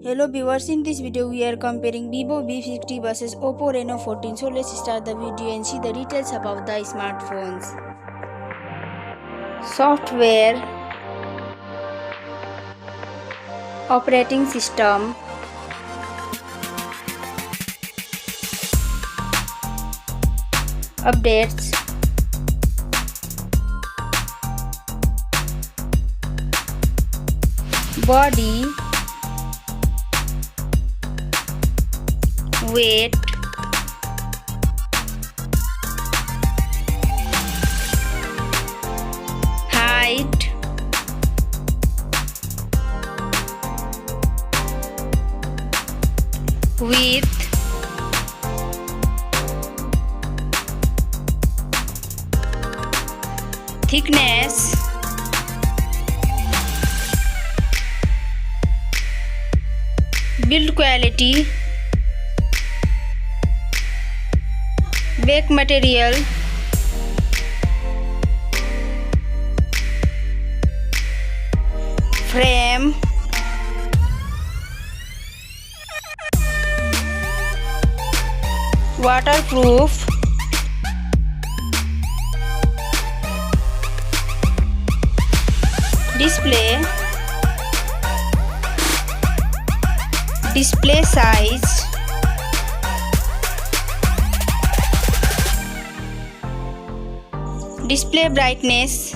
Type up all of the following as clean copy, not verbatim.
Hello viewers, in this video we are comparing Vivo V60 versus Oppo Reno 14. So let's start the video and see the details about the smartphones. Software, operating system, updates, body, weight, height, width, thickness, build quality, back material, frame, waterproof, display size, display brightness,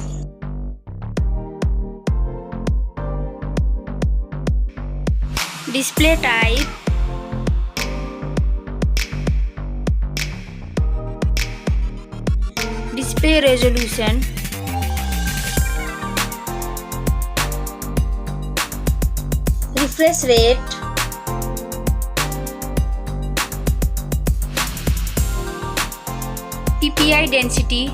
display type, display resolution, refresh rate, PPI density,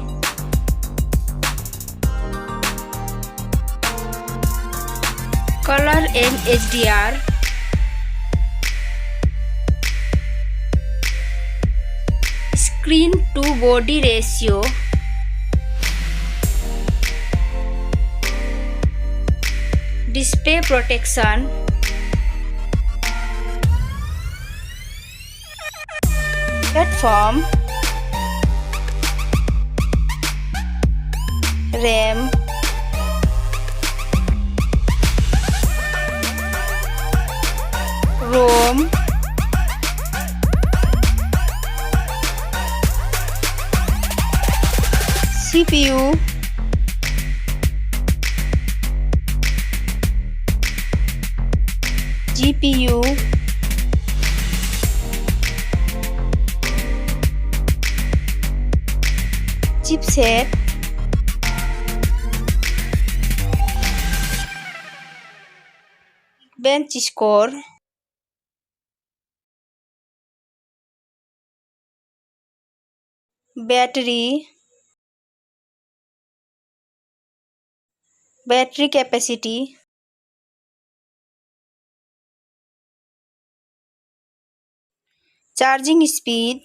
color and HDR, screen to body ratio, display protection, platform, RAM, ROM, CPU, GPU, chipset, Geekbench Score, battery capacity, charging speed,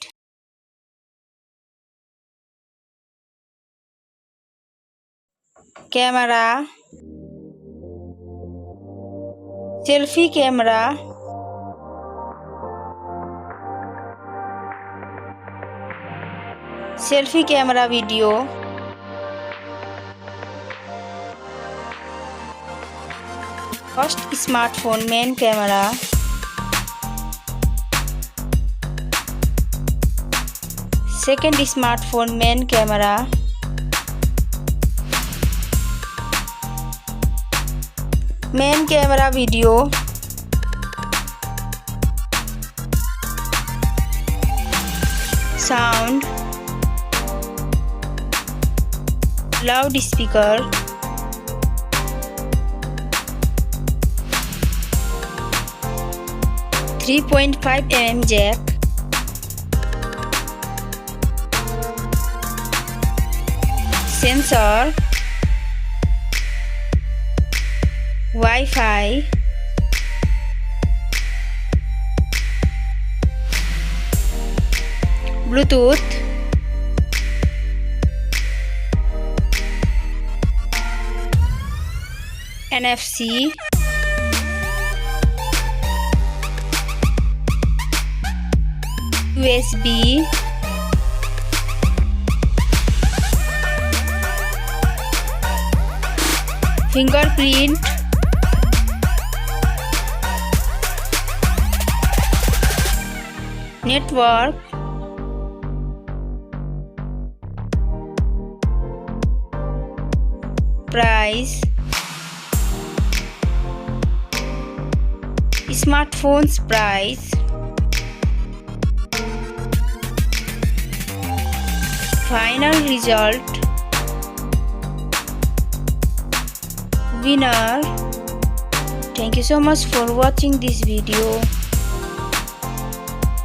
camera, selfie camera, video, first smartphone main camera, second smartphone main camera, main camera video, sound, loudspeaker, .5mm jack, sensor, Wi-Fi, Bluetooth, NFC, USB, fingerprint, network, price, smartphone's price, final result, winner. Thank you so much for watching this video.